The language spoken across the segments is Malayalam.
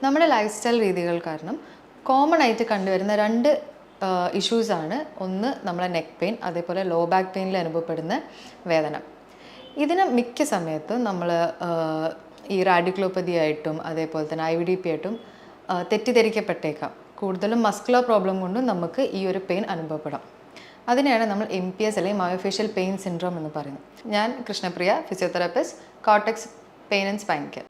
നമ്മുടെ ലൈഫ് സ്റ്റൈൽ രീതികൾ കാരണം കോമൺ ആയിട്ട് കണ്ടുവരുന്ന രണ്ട് ഇഷ്യൂസാണ്. ഒന്ന് നമ്മളെ നെക്ക് പെയിൻ, അതേപോലെ ലോ ബാക്ക് പെയിനിൽ അനുഭവപ്പെടുന്ന വേദന. ഇതിന് മിക്ക സമയത്തും നമ്മൾ ഈ റാഡിക്കുലോപ്പതി ആയിട്ടും അതേപോലെ തന്നെ IVDP ആയിട്ടും തെറ്റിദ്ധരിക്കപ്പെട്ടേക്കാം. കൂടുതലും മസ്കുലർ പ്രോബ്ലം കൊണ്ടും നമുക്ക് ഈ ഒരു പെയിൻ അനുഭവപ്പെടാം. അതിനെയാണ് നമ്മൾ MPS അല്ലെങ്കിൽ മയോഫേഷ്യൽ പെയിൻ സിൻഡ്രോം എന്ന് പറയുന്നത്. ഞാൻ Krishnapriya, physiotherapist, cortex pain and spine care.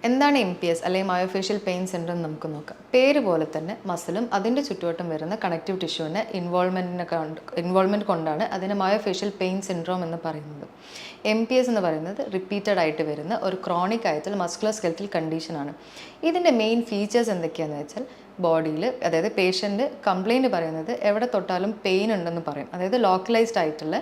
എന്താണ് MPS അല്ലെങ്കിൽ മയോഫേഷ്യൽ പെയിൻ സിൻഡ്രോം എന്ന് നമുക്ക് നോക്കാം. പേര് പോലെ തന്നെ മസിലും അതിൻ്റെ ചുറ്റുവട്ടം വരുന്ന കണക്റ്റീവ് ടിഷ്യൂവിൻ്റെ ഇൻവോൾവ്മെൻറ്റ് കൊണ്ടാണ് അതിനെ മയോഫേഷ്യൽ പെയിൻ സിൻഡ്രോം എന്ന് പറയുന്നത്. MPS എന്ന് പറയുന്നത് റിപ്പീറ്റഡ് ആയിട്ട് വരുന്ന ഒരു ക്രോണിക് ആയിട്ടുള്ള മസ്കുലർ സ്കെലറ്റൽ കണ്ടീഷനാണ്. ഇതിൻ്റെ മെയിൻ ഫീച്ചേഴ്സ് എന്തൊക്കെയാണെന്ന് വെച്ചാൽ ബോഡിയിൽ, അതായത് പേഷ്യൻ്റ് കംപ്ലയിൻറ്റ് പറയുന്നത് എവിടെ തൊട്ടാലും പെയിൻ ഉണ്ടെന്ന് പറയും. അതായത് ലോക്കലൈസ്ഡ് ആയിട്ടുള്ള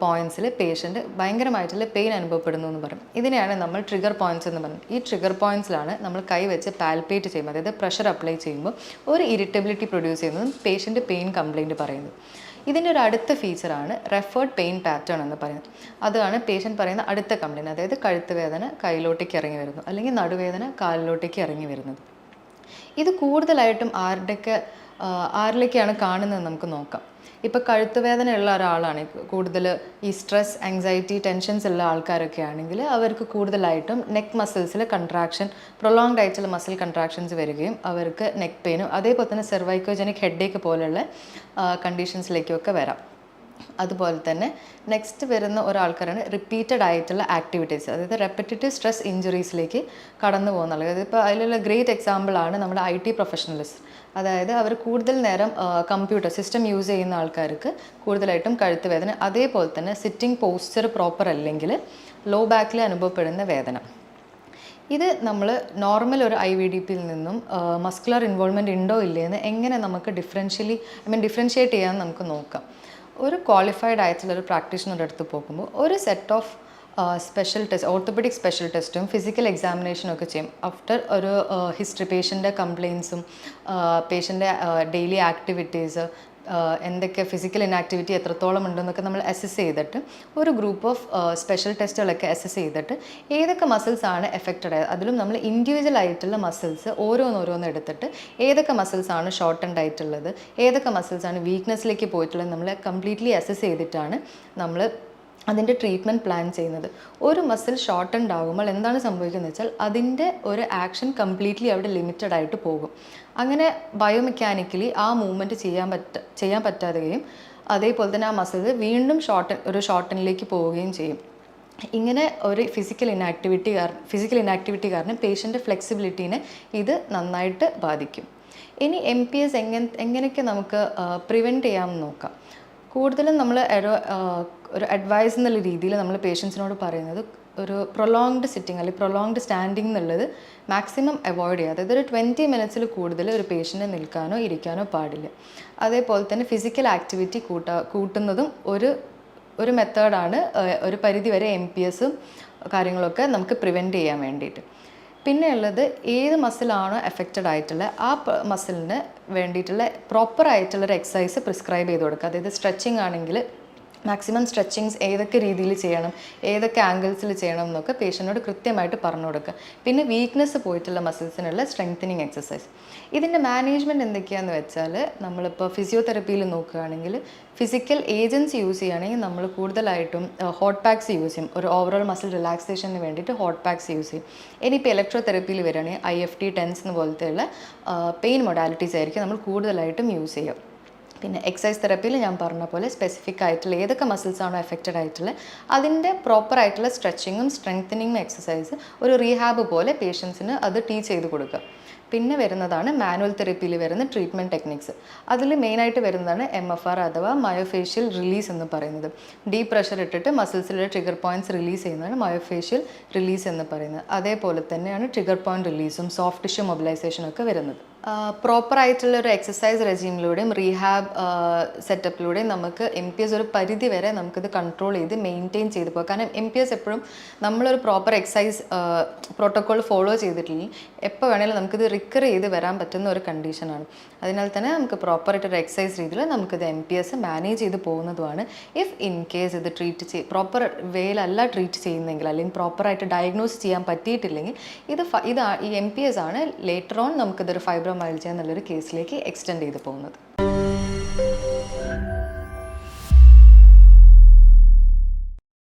പോയിൻറ്റ്സിൽ പേഷ്യൻ്റ് ഭയങ്കരമായിട്ടുള്ള പെയിൻ അനുഭവപ്പെടുന്നു എന്ന് പറയും. ഇതിനെയാണ് നമ്മൾ ട്രിഗർ പോയിൻറ്റ്സ് എന്ന് പറയുന്നത്. ഈ ട്രിഗർ പോയിൻറ്റ്സിലാണ് നമ്മൾ കൈ വെച്ച് പാൽപ്പേറ്റ് ചെയ്യുമ്പോൾ, അതായത് പ്രഷർ അപ്ലൈ ചെയ്യുമ്പോൾ ഒരു ഇറിറ്റബിലിറ്റി പ്രൊഡ്യൂസ് ചെയ്യുന്നതും പേഷ്യൻ്റ് പെയിൻ കംപ്ലയിൻറ്റ് പറയുന്നത്. ഇതിൻ്റെ ഒരു അടുത്ത ഫീച്ചറാണ് റെഫേർഡ് പെയിൻ പാറ്റേൺ എന്ന് പറയുന്നത്. അതാണ് പേഷ്യൻ്റ് പറയുന്ന അടുത്ത കംപ്ലയിൻറ്റ്. അതായത് കഴുത്ത് വേദന കയ്യിലോട്ടേക്ക് ഇറങ്ങി വരുന്നു, അല്ലെങ്കിൽ നടുവേദന കാലിലോട്ടേക്ക് ഇറങ്ങി വരുന്നത്. ഇത് കൂടുതലായിട്ടും ആരിലേക്കാണ് കാണുന്നത് നമുക്ക് നോക്കാം. ഇപ്പോൾ കഴുത്ത് വേദന ഉള്ള ഒരാളാണ്, കൂടുതൽ ഈ സ്ട്രെസ്, ആങ്സൈറ്റി, ടെൻഷൻസ് ഉള്ള ആൾക്കാരൊക്കെ ആണെങ്കിൽ അവർക്ക് കൂടുതലായിട്ടും നെക്ക് മസിൽസിൽ കൺട്രാക്ഷൻ, പ്രൊലോങ്ഡ് ആയിട്ടുള്ള മസിൽ കൺട്രാക്ഷൻസ് വരികയും അവർക്ക് നെക്ക് പെയിനും അതേപോലെ തന്നെ സെർവൈക്കോജനിക് ഹെഡേക്ക് പോലെയുള്ള കണ്ടീഷൻസിലേക്കൊക്കെ വരാം. അതുപോലെ തന്നെ നെക്സ്റ്റ് വരുന്ന ഒരാൾക്കാരാണ് റിപ്പീറ്റഡ് ആയിട്ടുള്ള ആക്ടിവിറ്റീസ്, അതായത് റെപ്പറ്റേറ്റീവ് സ്ട്രെസ് ഇഞ്ചുറീസിലേക്ക് കടന്നു പോകുന്ന ആളുകൾ. ഇപ്പോൾ അതിലുള്ള ഗ്രേറ്റ് എക്സാമ്പിളാണ് നമ്മുടെ IT പ്രൊഫഷണൽസ്. അതായത് അവർ കൂടുതൽ നേരം കമ്പ്യൂട്ടർ സിസ്റ്റം യൂസ് ചെയ്യുന്ന ആൾക്കാർക്ക് കൂടുതലായിട്ടും കഴുത്ത് വേദന, അതേപോലെ തന്നെ സിറ്റിംഗ് പോസ്ചർ പ്രോപ്പർ അല്ലെങ്കിൽ ലോ ബാക്കിൽ അനുഭവപ്പെടുന്ന വേദന. ഇത് നമ്മൾ നോർമൽ ഒരു IVDPയിൽ നിന്നും മസ്കുലർ ഇൻവോൾവ്മെൻറ്റ് ഉണ്ടോ ഇല്ലയെന്ന് എങ്ങനെ നമുക്ക് ഡിഫറൻഷിയേറ്റ് ചെയ്യാമെന്ന് നമുക്ക് നോക്കാം. ഒരു ക്വാളിഫൈഡ് ആയിട്ടുള്ള ഒരു പ്രാക്ടീഷണറുടെ അടുത്ത് പോകുമ്പോൾ ഒരു set of special test, orthopaedic special ടെസ്റ്റും ഫിസിക്കൽ എക്സാമിനേഷനും ഒക്കെ ചെയ്യും. ആഫ്റ്റർ ഒരു ഹിസ്റ്ററി, പേഷ്യൻ്റെ കംപ്ലയിൻസും പേഷ്യൻ്റെ ഡെയിലി ആക്ടിവിറ്റീസ്, എന്തൊക്കെ ഫിസിക്കൽ ഇനാക്ടിവിറ്റി എത്രത്തോളം ഉണ്ടെന്നൊക്കെ നമ്മൾ അസസ് ചെയ്തിട്ട് ഒരു ഗ്രൂപ്പ് ഓഫ് സ്പെഷ്യൽ ടെസ്റ്റുകളൊക്കെ അസസ് ചെയ്തിട്ട് ഏതൊക്കെ മസിൽസ് ആണ് എഫക്റ്റഡ് ആയത്, അതിലും നമ്മൾ ഇൻഡിവിജ്വൽ ആയിട്ടുള്ള മസിൽസ് ഓരോന്നോരോന്ന് എടുത്തിട്ട് ഏതൊക്കെ മസിൽസ് ആണ് ഷോർട്ടൻഡ് ആയിട്ടുള്ളത്, ഏതൊക്കെ മസിൽസ് ആണ് വീക്ക്നെസ്സിലേക്ക് പോയിട്ടുള്ളത് നമ്മൾ കംപ്ലീറ്റ്ലി അസസ് ചെയ്തിട്ടാണ് നമ്മൾ അതിൻ്റെ ട്രീറ്റ്മെൻറ്റ് പ്ലാൻ ചെയ്യുന്നത്. ഒരു മസിൽ ഷോർട്ടൻഡ് ആകുമ്പോൾ എന്താണ് സംഭവിക്കുന്നത് വെച്ചാൽ അതിൻ്റെ ഒരു ആക്ഷൻ കംപ്ലീറ്റ്ലി അവിടെ ലിമിറ്റഡ് ആയിട്ട് പോകും. അങ്ങനെ ബയോമെക്കാനിക്കലി ആ മൂവ്മെൻറ്റ് ചെയ്യാൻ പറ്റാതെയും അതേപോലെ തന്നെ ആ മസിൽ വീണ്ടും ഷോർട്ടനിലേക്ക് പോവുകയും ചെയ്യും. ഇങ്ങനെ ഒരു ഫിസിക്കൽ ഇനാക്ടിവിറ്റി കാരണം പേഷ്യൻ്റെ ഫ്ലെക്സിബിലിറ്റീനെ ഇത് നന്നായിട്ട് ബാധിക്കും. ഇനി MPS എങ്ങനെയൊക്കെ നമുക്ക് പ്രിവെൻറ്റ് ചെയ്യാമെന്ന് നോക്കാം. കൂടുതലും നമ്മൾ ഒരു അഡ്വൈസ് എന്നുള്ള രീതിയിൽ നമ്മൾ പേഷ്യൻസിനോട് പറയുന്നത് ഒരു പ്രൊലോങ്ഡ് സിറ്റിംഗ് അല്ലെങ്കിൽ പ്രൊലോങ്ഡ് സ്റ്റാൻഡിങ് എന്നുള്ളത് മാക്സിമം അവോയ്ഡ് ചെയ്യുക. അതായത് ഒരു 20 മിനിറ്റ്സിൽ കൂടുതൽ ഒരു പേഷ്യൻറ്റ് നിൽക്കാനോ ഇരിക്കാനോ പാടില്ല. അതേപോലെ തന്നെ ഫിസിക്കൽ ആക്ടിവിറ്റി കൂട്ടുന്നതും ഒരു മെത്തേഡാണ് ഒരു പരിധിവരെ MPSും കാര്യങ്ങളൊക്കെ നമുക്ക് പ്രിവെൻറ്റ് ചെയ്യാൻ വേണ്ടിയിട്ട്. പിന്നെ ഉള്ളത് ഏത് മസിലാണോ എഫക്റ്റഡ് ആയിട്ടുള്ള ആ മസിലിന് വേണ്ടിയിട്ടുള്ള പ്രോപ്പറായിട്ടുള്ളൊരു എക്സസൈസ് പ്രിസ്ക്രൈബ് ചെയ്ത് കൊടുക്കുക. അതായത് സ്ട്രെച്ചിങ് ആണെങ്കിൽ മാക്സിമം സ്ട്രെച്ചിങ്സ് ഏതൊക്കെ രീതിയിൽ ചെയ്യണം, ഏതൊക്കെ ആംഗിൾസിൽ ചെയ്യണം എന്നൊക്കെ പേഷ്യൻറ്റിനോട് കൃത്യമായിട്ട് പറഞ്ഞു കൊടുക്കുക. പിന്നെ വീക്ക്നെസ് പോയിട്ടുള്ള മസിൽസിനുള്ള സ്ട്രെങ്തനിങ് എക്സസൈസ്. ഇതിൻ്റെ മാനേജ്മെൻറ്റ് എന്തൊക്കെയാണെന്ന് വെച്ചാൽ നമ്മളിപ്പോൾ ഫിസിയോതെറപ്പിയിൽ നോക്കുകയാണെങ്കിൽ ഫിസിക്കൽ ഏജൻസ് യൂസ് ചെയ്യുകയാണെങ്കിൽ നമ്മൾ കൂടുതലായിട്ടും ഹോട്ട് പാക്സ് യൂസ് ചെയ്യും. ഒരു ഓവറോൾ മസിൽ റിലാക്സേഷന് വേണ്ടിയിട്ട് ഹോട്ട് പാക്സ് യൂസ് ചെയ്യും. ഇനിയിപ്പോൾ ഇലക്ട്രോ തെറപ്പിയിൽ വരികയാണെങ്കിൽ IFT, TENS പോലത്തെയുള്ള പെയിൻ മൊഡാലിറ്റീസ് ആയിരിക്കും നമ്മൾ കൂടുതലായിട്ടും യൂസ് ചെയ്യുക. പിന്നെ എക്സസൈസ് തെറപ്പിയിൽ ഞാൻ പറഞ്ഞ പോലെ സ്പെസിഫിക് ആയിട്ടുള്ള ഏതൊക്കെ മസിൽസ് ആണോ എഫക്റ്റഡ് ആയിട്ടുള്ള അതിൻ്റെ പ്രോപ്പർ ആയിട്ടുള്ള സ്ട്രെച്ചിങ്ങും സ്ട്രെങ്തനിങ്ങും എക്സസൈസ് ഒരു റീഹാബ് പോലെ പേഷ്യൻസിന് അത് ടീച്ച് ചെയ്ത് കൊടുക്കുക. പിന്നെ വരുന്നതാണ് മാനുവൽ തെറപ്പിയിൽ വരുന്ന ട്രീറ്റ്മെൻറ്റ് ടെക്നിക്സ്. അതിൽ മെയിനായിട്ട് വരുന്നതാണ് MFR അഥവാ മയോഫേഷ്യൽ റിലീസ് എന്ന് പറയുന്നത്. ഡീപ്പ് പ്രഷർ ഇട്ടിട്ട് മസിൽസിലുള്ള ട്രിഗർ പോയിൻറ്റ്സ് റിലീസ് ചെയ്യുന്നതാണ് മയോഫേഷ്യൽ റിലീസ് എന്ന് പറയുന്നത്. അതേപോലെ തന്നെയാണ് ട്രിഗർ പോയിൻറ്റ് റിലീസും സോഫ്റ്റ് ടിഷ്യൂ മൊബിലൈസേഷനും ഒക്കെ വരുന്നത്. പ്രോപ്പറായിട്ടുള്ള ഒരു എക്സസൈസ് റെജീമിലൂടെയും റീഹാബ് സെറ്റപ്പിലൂടെയും നമുക്ക് MPS ഒരു പരിധി വരെ നമുക്കിത് കൺട്രോൾ ചെയ്ത് മെയിൻറ്റെയിൻ ചെയ്ത് പോകാം. കാരണം MPS എപ്പോഴും നമ്മളൊരു പ്രോപ്പർ എക്സസൈസ് പ്രോട്ടോക്കോൾ ഫോളോ ചെയ്തിട്ടില്ലെങ്കിൽ എപ്പോൾ വേണമെങ്കിലും നമുക്കിത് റിക്കർ ചെയ്ത് വരാൻ പറ്റുന്ന ഒരു കണ്ടീഷനാണ്. അതിനാൽ തന്നെ നമുക്ക് പ്രോപ്പറായിട്ടൊരു എക്സസൈസ് രീതിയിൽ നമുക്കിത് MPS മാനേജ് ചെയ്ത് പോകുന്നതുമാണ്. ഇഫ് ഇൻ കേസ് ഇത് പ്രോപ്പർ വേയിലല്ല ട്രീറ്റ് ചെയ്യുന്നെങ്കിൽ, അല്ലെങ്കിൽ പ്രോപ്പറായിട്ട് ഡയഗ്നോസ് ചെയ്യാൻ പറ്റിയിട്ടില്ലെങ്കിൽ ഈ MPS ആണ് ലേറ്റർ ഓൺ നമുക്കിതൊരു ഫൈബ്രോമൈൽജിയ എന്നുള്ളൊരു കേസിലേക്ക് എക്സ്റ്റെൻഡ് ചെയ്ത് പോകുന്നത്.